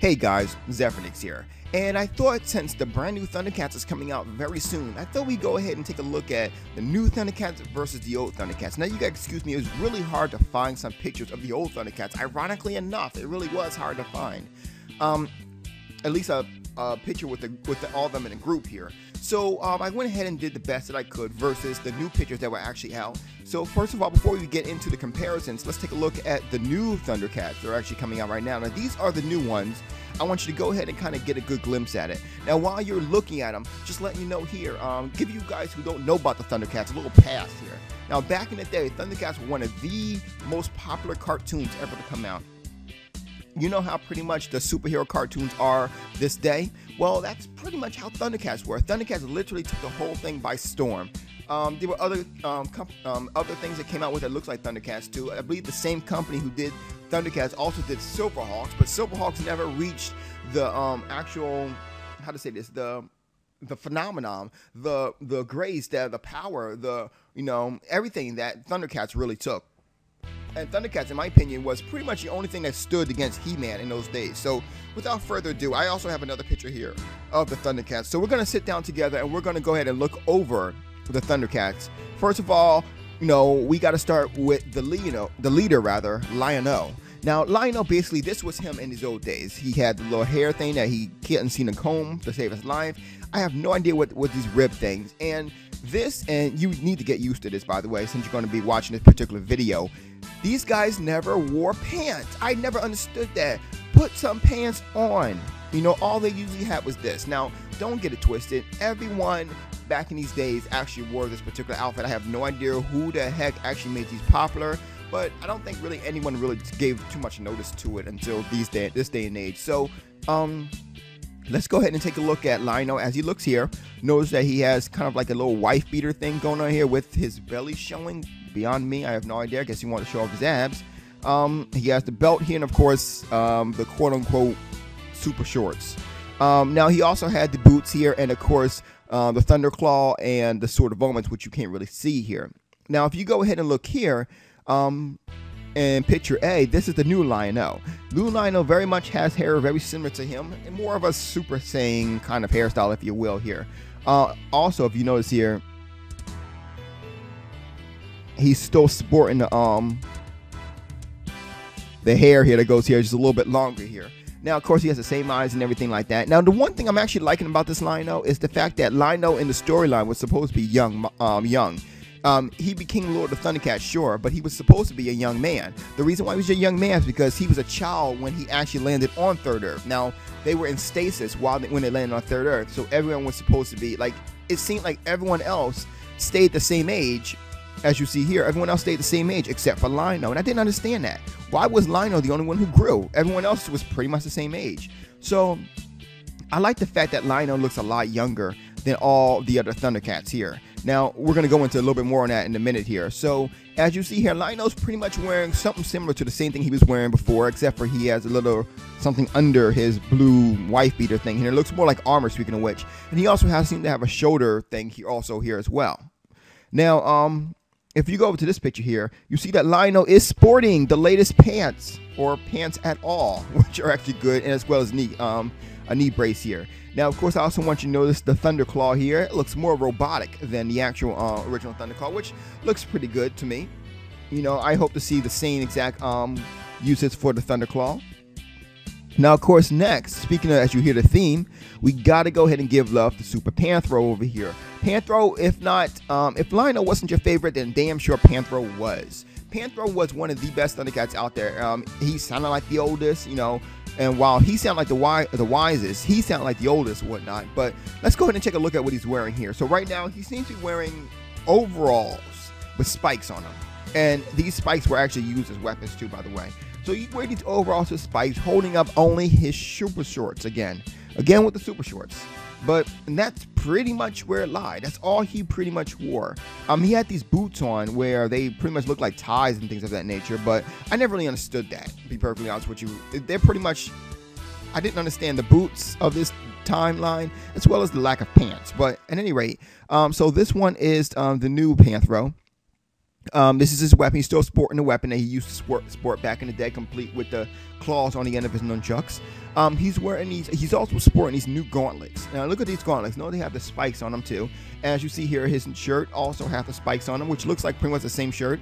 Hey guys, Zephyrnix here, and I thought since the brand new Thundercats is coming out very soon, I thought we'd go ahead and take a look at the new Thundercats versus the old Thundercats. Now you guys excuse me, it was really hard to find some pictures of the old Thundercats. Ironically enough, it really was hard to find. At least a picture with all of them in a group here. So I went ahead and did the best that I could versus the new pictures that were actually out. So first of all, before we get into the comparisons, let's take a look at the new Thundercats that are actually coming out right now. Now these are the new ones. I want you to go ahead and kind of get a good glimpse at it. Now while you're looking at them, just letting you know here, give you guys who don't know about the Thundercats a little pass here. Now back in the day, Thundercats were one of the most popular cartoons ever to come out. You know how pretty much the superhero cartoons are this day? Well, that's pretty much how Thundercats were. Thundercats literally took the whole thing by storm. There were other things that came out with that looks like Thundercats too. I believe the same company who did Thundercats also did Silverhawks, but Silverhawks never reached the actual, how to say this, the phenomenon, the grace, the power, everything that Thundercats really took. And Thundercats, in my opinion, was pretty much the only thing that stood against He-Man in those days. So without further ado, I also have another picture here of the Thundercats. So we're going to sit down together and we're going to go ahead and look over the Thundercats. First of all, we got to start with the leader, Lion-O. Now, Lion-O, basically, this was him in his old days. He had the little hair thing that he hadn't seen a comb to save his life. I have no idea what these rib things. And you need to get used to this, by the way, since you're going to be watching this particular video. These guys never wore pants. I never understood that. Put some pants on. All they usually had was this. Now, don't get it twisted. Everyone back in these days actually wore this particular outfit. I have no idea who the heck actually made these popular, but I don't think really anyone really gave too much notice to it until this day and age. So, let's go ahead and take a look at Lion-O as he looks here. Notice that he has kind of like a little wife beater thing going on here with his belly showing. Beyond me, I have no idea. I guess he wanted to show off his abs. He has the belt here and, of course, the quote-unquote super shorts. Now, he also had the boots here and, of course, the Thunderclaw and the Sword of Omens, which you can't really see here. Now, if you go ahead and look here, in picture A, this is the new Lion-O. New Lion-O very much has hair very similar to him, and more of a Super Saiyan kind of hairstyle, if you will, here. Also, if you notice here, he's still sporting the hair here that goes here, just a little bit longer here. Now, of course, he has the same eyes and everything like that. Now, the one thing I'm actually liking about this Lion-O is the fact that Lion-O in the storyline was supposed to be young. He became Lord of Thundercats, sure, but he was supposed to be a young man. The reason why he was a young man is because he was a child when he actually landed on Third Earth. Now, they were in stasis when they landed on Third Earth, so everyone was supposed to be, it seemed like everyone else stayed the same age. As you see here, everyone else stayed the same age except for Lion-O, and I didn't understand that. Why was Lion-O the only one who grew? Everyone else was pretty much the same age. So I like the fact that Lion-O looks a lot younger than all the other Thundercats here. Now, we're going to go into a little bit more on that in a minute here. So as you see here, Lion-O's pretty much wearing something similar to the same thing he was wearing before, except for he has a little something under his blue wife beater thing here. It looks more like armor, speaking of which. And he also seems to have a shoulder thing here as well. Now, if you go over to this picture here, you see that Lion-O is sporting the latest pants, or pants at all, which are actually good, and as well as a knee brace here. Now, of course, I also want you to notice the Thunderclaw here. It looks more robotic than the actual original Thunderclaw, which looks pretty good to me. I hope to see the same exact uses for the Thunderclaw. Now, of course, next, speaking of, as you hear the theme, we got to go ahead and give love to Super Panthro over here. Panthro, if Lion-O wasn't your favorite, then damn sure Panthro was. Panthro was one of the best Thundercats out there. He sounded like the oldest, and while he sounded like the wisest, he sounded like the oldest and whatnot. But let's go ahead and take a look at what he's wearing here. So right now, he seems to be wearing overalls with spikes on them. And these spikes were actually used as weapons too, by the way. So he's wearing these overalls with spikes, holding up only his super shorts again with the super shorts. And that's pretty much where it lied. That's all he pretty much wore. He had these boots on where they pretty much look like ties and things of that nature, but I never really understood that, to be perfectly honest with you. They're pretty much, I didn't understand the boots of this timeline as well as the lack of pants. But at any rate, so this one is the new Panthro. This is his weapon. He's still sporting the weapon that he used to sport back in the day, complete with the claws on the end of his nunchucks. He's wearing these. He's also sporting these new gauntlets. Now look at these gauntlets. Note they have the spikes on them too. As you see here, his shirt also has the spikes on them, which looks like pretty much the same shirt.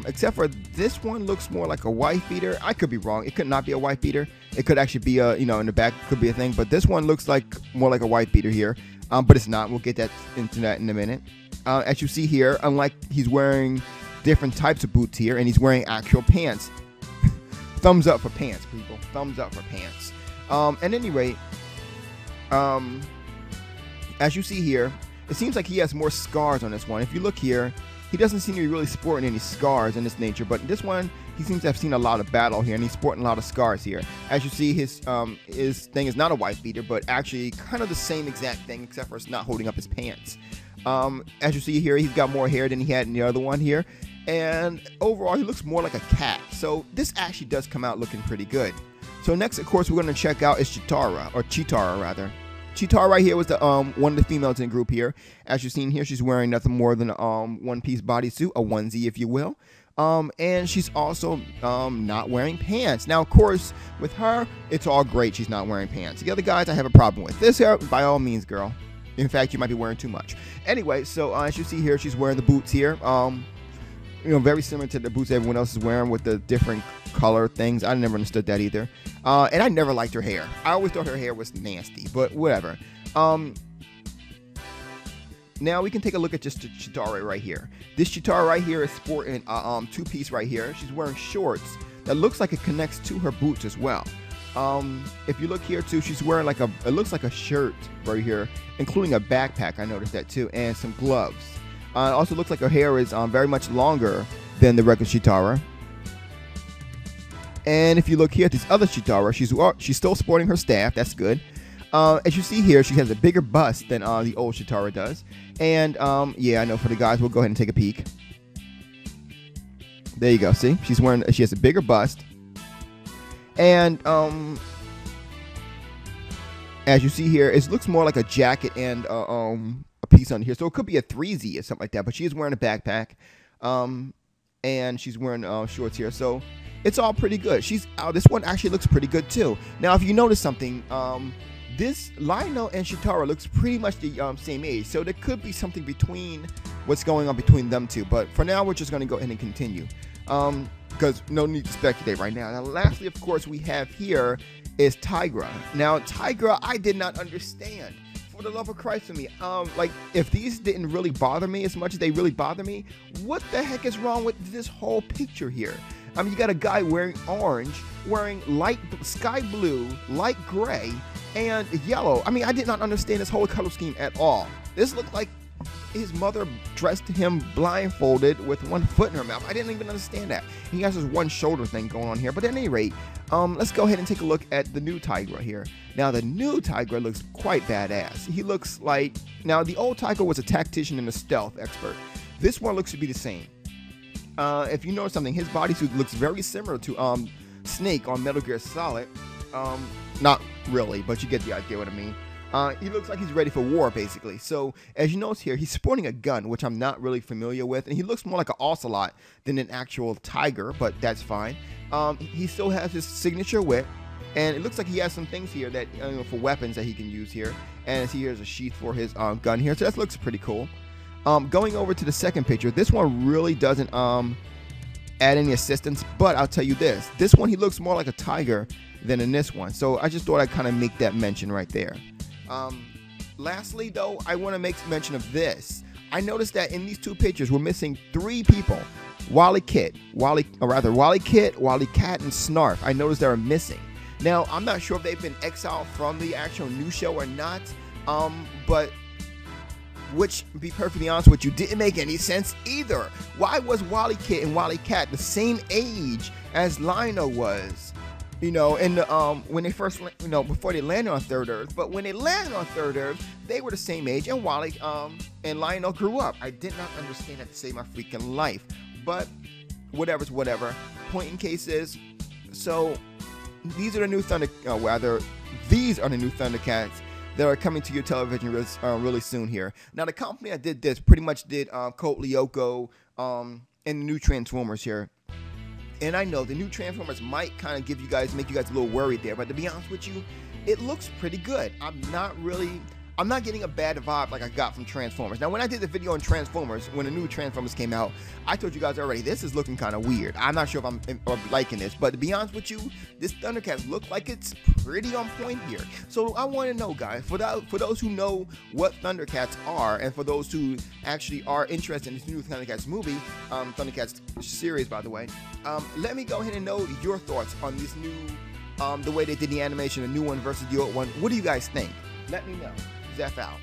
Except for this one looks more like a wife beater. I could be wrong. It could not be a wife beater. It could actually be a, in the back could be a thing. But this one looks like more like a wife beater here. But it's not. We'll get into that in a minute. As you see here, unlike he's wearing different types of boots here, and he's wearing actual pants. Thumbs up for pants, people. Thumbs up for pants. At any rate, as you see here, it seems like he has more scars on this one. If you look here, he doesn't seem to be really sporting any scars in this nature, but this one, he seems to have seen a lot of battle here, and he's sporting a lot of scars here. As you see, his thing is not a wife beater, but actually kind of the same exact thing, except for it's not holding up his pants. As you see here, he's got more hair than he had in the other one here, and overall, he looks more like a cat. So this actually does come out looking pretty good. So next, of course, we're going to check out is Chitara rather. Chitara right here was the one of the females in the group here. As you've seen here, she's wearing nothing more than a one-piece bodysuit, a onesie, if you will. And she's also not wearing pants. Now, of course, with her, it's all great she's not wearing pants. The other guys I have a problem with. This here, by all means, girl. In fact, you might be wearing too much. Anyway, so as you see here, she's wearing the boots here. Very similar to the boots everyone else is wearing with the different color things. I never understood that either. And I never liked her hair. I always thought her hair was nasty, but whatever. Now we can take a look at just the Chitara right here. This Chitara right here is sporting a two-piece right here. She's wearing shorts that looks like it connects to her boots as well. If you look here too, she's wearing like it looks like a shirt right here, including a backpack. I noticed that too, and some gloves. It also looks like her hair is very much longer than the regular Chitara. And if you look here at this other Chitara, she's still sporting her staff. That's good. As you see here, she has a bigger bust than the old Chitara does. And yeah, I know for the guys, we'll go ahead and take a peek. There you go. See, she has a bigger bust. And as you see here, it looks more like a jacket and a piece on here, so it could be a 3Z or something like that. But she is wearing a backpack, and she's wearing shorts here, so it's all pretty good. This one actually looks pretty good too. Now, if you notice something, this Lionel and Chitara looks pretty much the same age, so there could be something between what's going on between them two. But for now, we're just going to go ahead and continue, because no need to speculate right now. Now, lastly, of course, we have here is Tygra. Now, Tygra, I did not understand. For the love of Christ for me, like, if these didn't really bother me as much as they really bother me, what the heck is wrong with this whole picture here? I mean, you got a guy wearing orange, wearing light sky blue, light gray, and yellow. I mean, I did not understand this whole color scheme at all. This looked like his mother dressed him blindfolded with one foot in her mouth. I didn't even understand that. He has this one shoulder thing going on here. But at any rate, let's go ahead and take a look at the new Tygra here. Now, the new Tygra looks quite badass. He looks like... Now, the old Tygra was a tactician and a stealth expert. This one looks to be the same. If you notice something, his bodysuit looks very similar to Snake on Metal Gear Solid. Not really, but you get the idea what I mean. He looks like he's ready for war, basically. So, as you notice here, he's sporting a gun, which I'm not really familiar with. And he looks more like an ocelot than an actual tiger, but that's fine. He still has his signature whip. And it looks like he has some things here that, for weapons that he can use here. And as he has a sheath for his gun here. So that looks pretty cool. Going over to the second picture, this one really doesn't add any assistance. But I'll tell you this one, he looks more like a tiger than in this one. So I just thought I'd kind of make that mention right there. Lastly, though, I want to make mention of this. I noticed that in these two pictures, we're missing 3 people. Wally Cat, Wally Cat, and Snarf. I noticed they are missing. Now, I'm not sure if they've been exiled from the actual new show or not, but which, to be perfectly honest with you, didn't make any sense either. Why was Wally Cat and Wally Cat the same age as Lionel was? In when they first, before they landed on Third Earth. But when they landed on Third Earth, they were the same age, and Wally and Lionel grew up. I did not understand that to save my freaking life. But whatever's whatever. Point in case is, so these are the new these are the new Thundercats that are coming to your television really soon here. Now, the company that did this pretty much did Code Lyoko, and in the new Transformers here. And I know the new Transformers might kind of make you guys a little worried there, but to be honest with you, it looks pretty good. I'm not getting a bad vibe like I got from Transformers. Now, when I did the video on Transformers, when the new Transformers came out, I told you guys already, this is looking kind of weird. I'm not sure if I'm liking this, but to be honest with you, this Thundercats looks like it's pretty on point here. So I want to know, guys, for those who know what Thundercats are, and for those who actually are interested in this new Thundercats movie, Thundercats series, by the way, let me go ahead and know your thoughts on this new, the way they did the animation, the new one versus the old one. What do you guys think? Let me know. Zeph out.